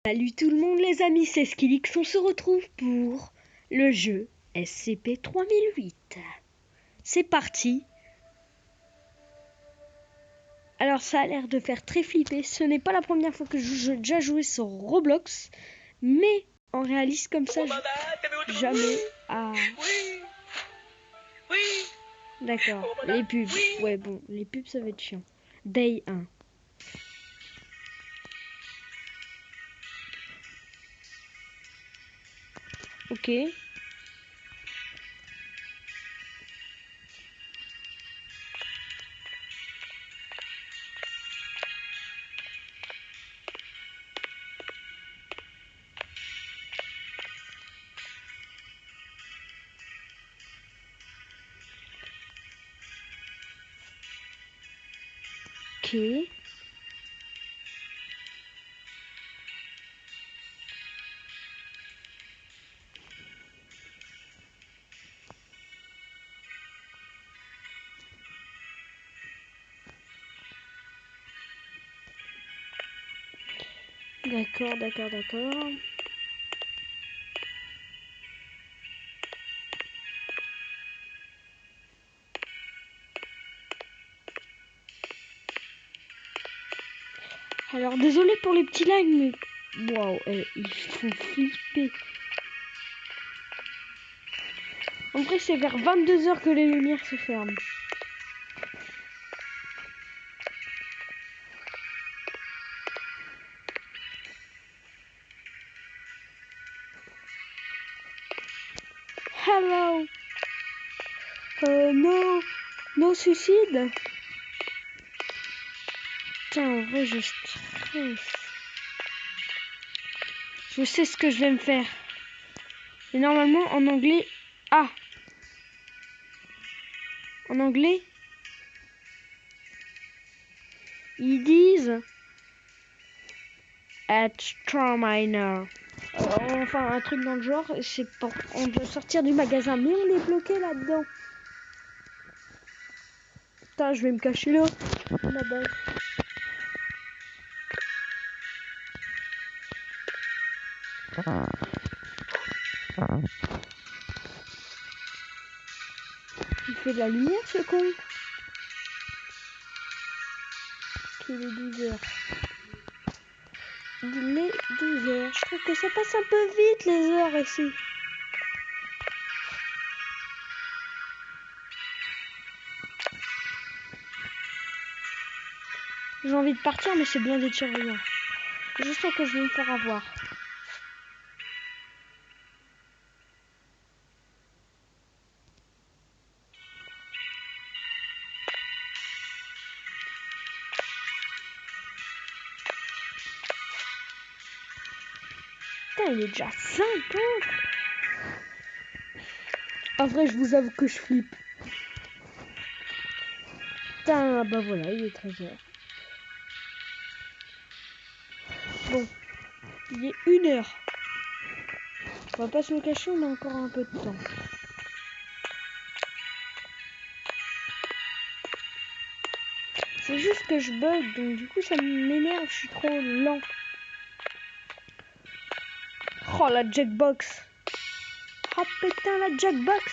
Salut tout le monde les amis, c'est Skillix, on se retrouve pour le jeu SCP-3008. C'est parti. Alors ça a l'air de faire très flipper, ce n'est pas la première fois que j'ai déjà joué sur Roblox, mais en réaliste comme ça, jamais à... D'accord, les pubs, ouais bon, les pubs ça va être chiant. Day 1. Ok. Ok. D'accord. Alors désolé pour les petits lags, mais waouh, ils font flipper. En vrai, c'est vers 22 h que les lumières se ferment. Hello. No suicide. Tiens, en vrai, je stresse. Je sais ce que je vais me faire. Et normalement, en anglais... Ah. En anglais, ils disent... Exterminator. Enfin, un truc dans le genre. C'est pour... On doit sortir du magasin, mais on est bloqué là-dedans. Putain, je vais me cacher là. Là-bas. Il fait de la lumière, ce con. Il est 12 h. Il est 12 h. Je trouve que ça passe un peu vite les heures ici. J'ai envie de partir, mais c'est blindé de surveillants. Je sens que je vais me faire avoir. Putain, il est déjà 50. En vrai, je vous avoue que je flippe. Putain, bah voilà, il est 13 h. Bon, il est 1 h. On va pas se le cacher, on a encore un peu de temps. C'est juste que je bug, donc du coup ça m'énerve, je suis trop lent. Oh la jackbox. Oh putain la jackbox.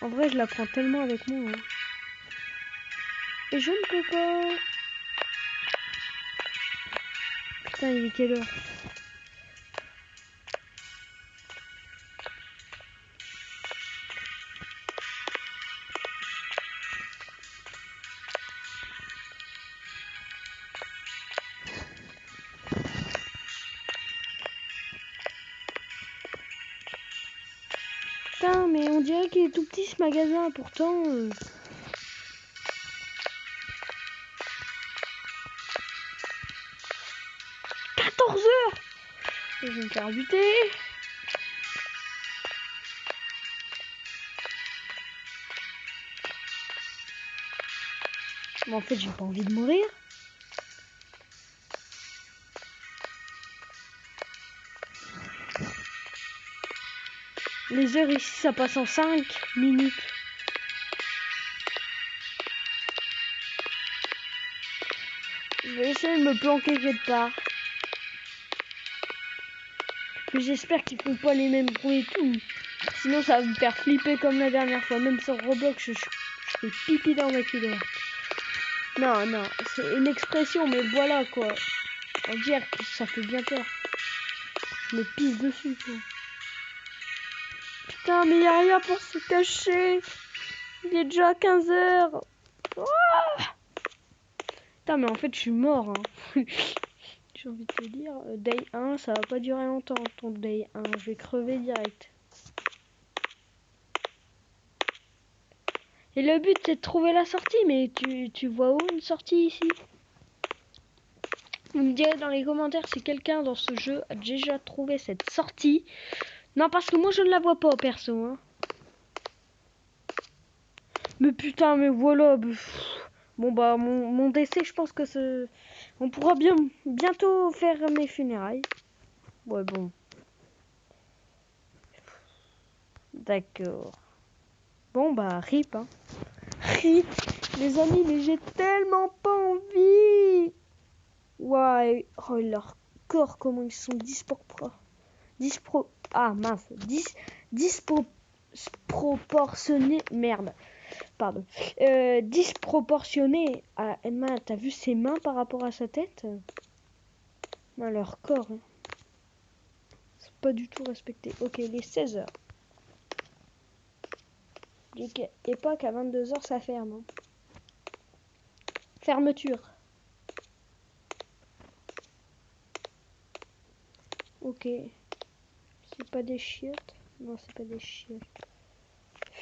En vrai je la prends tellement avec moi. Hein. Et je ne peux pas. Putain il est quelle heure? Putain mais on dirait qu'il est tout petit ce magasin pourtant. 14 h. Je vais me faire buter. Mais en fait j'ai pas envie de mourir. Les heures ici ça passe en 5 minutes. Je vais essayer de me planquer quelque part. Mais j'espère qu'ils font pas les mêmes bruits et tout. Sinon ça va me faire flipper comme la dernière fois. Même sur Roblox, je fais pipi dans ma culotte. Non, non, c'est une expression, mais voilà quoi. On dirait que ça fait bien peur. Je me pisse dessus quoi. Putain, mais y a rien pour se cacher. Il est déjà 15h. Putain, mais en fait, je suis mort. Hein. J'ai envie de te dire, Day 1, ça va pas durer longtemps, ton Day 1. Je vais crever direct. Et le but, c'est de trouver la sortie, mais tu vois où une sortie ici? Vous me direz dans les commentaires si quelqu'un dans ce jeu a déjà trouvé cette sortie. Non, parce que moi, je ne la vois pas, perso. Hein. Mais putain, mais voilà. Bon, bah, mon décès, je pense que c'est... On pourra bientôt faire mes funérailles. Ouais, bon. D'accord. Bon, bah, rip, hein. Rip. Les amis, mais j'ai tellement pas envie. Ouais. Oh, leur corps, comment ils sont disproportionné. Merde. Pardon. Disproportionné à Emma. T'as vu ses mains par rapport à sa tête? Non, leur corps. Hein. C'est pas du tout respecté. Ok, les 16h. Époque à 22h, ça ferme. Hein. Fermeture. Ok. C'est pas des chiottes? Non, c'est pas des chiottes.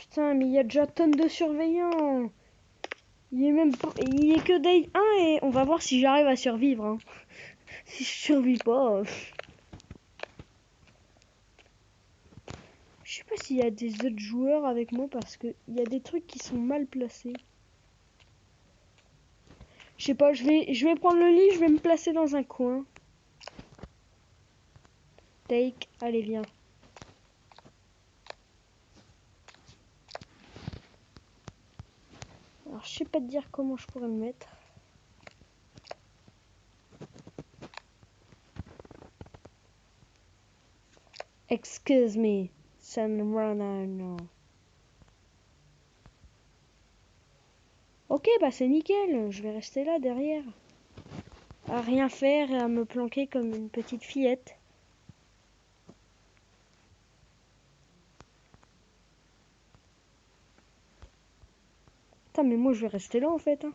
Putain, mais il y a déjà tonnes de surveillants. Il est que Day 1 et on va voir si j'arrive à survivre. Hein. Si je survis pas. Je sais pas s'il y a des autres joueurs avec moi parce que il y a des trucs qui sont mal placés. Je sais pas, je vais prendre le lit, je vais me placer dans un coin. Take, allez viens. Alors je sais pas te dire comment je pourrais me mettre. Excuse me, Sunrunner, no. Ok, bah c'est nickel, je vais rester là derrière. À rien faire et à me planquer comme une petite fillette. Putain, mais moi je vais rester là en fait. Hein.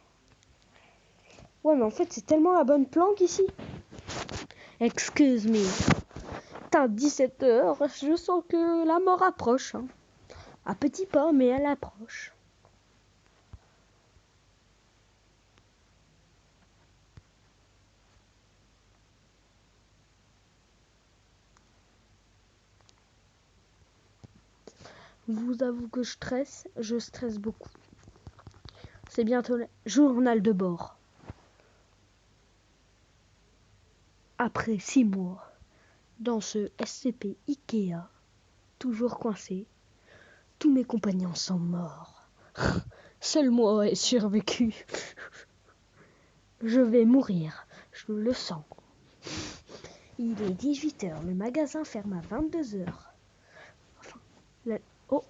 Ouais, mais en fait c'est tellement la bonne planque ici. Excuse me. Putain, 17h, je sens que la mort approche. Hein. À petits pas, mais elle approche. Je vous avoue que je stresse beaucoup. C'est bientôt le journal de bord. Après 6 mois, dans ce SCP Ikea, toujours coincé, tous mes compagnons sont morts. Seul moi ai survécu. Je vais mourir, je le sens. Il est 18h, le magasin ferme à 22h. Enfin, oh.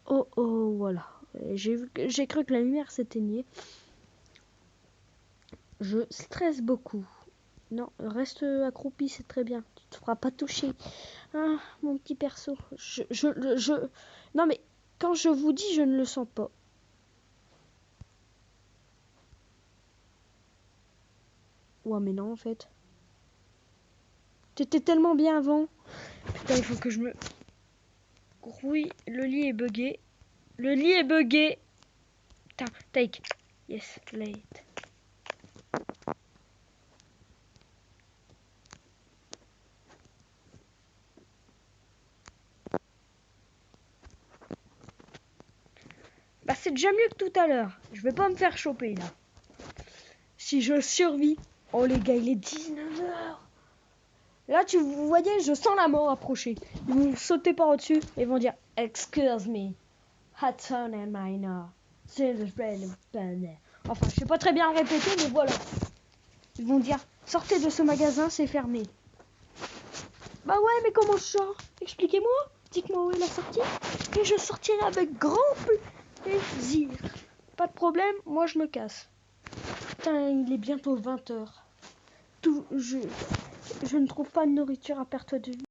Oh, voilà. J'ai cru que la lumière s'éteignait. Je stresse beaucoup. Non, reste accroupi, c'est très bien. Tu te feras pas toucher. Ah, mon petit perso. Non, mais quand je vous dis, je ne le sens pas. Ouais, mais non, en fait. T'étais tellement bien avant. Putain, il faut que je me... Oui, le lit est bugué. Le lit est bugué. Putain, take. Yes, late. Bah, c'est déjà mieux que tout à l'heure. Je vais pas me faire choper, là. Si je survis... Oh, les gars, il est 19h. Là, vous voyez, je sens la mort approcher. Ils vont sauter par au-dessus et vont dire « Excuse me, Hudson and Minor, c'est le Enfin, je sais pas très bien le répéter, mais voilà. Ils vont dire, sortez de ce magasin, c'est fermé. Bah ouais, mais comment je sors? Expliquez-moi. Dites-moi où est la sortie. Et je sortirai avec grand plaisir. Pas de problème, moi je me casse. Putain, il est bientôt 20h. Je ne trouve pas de nourriture à perte de vue.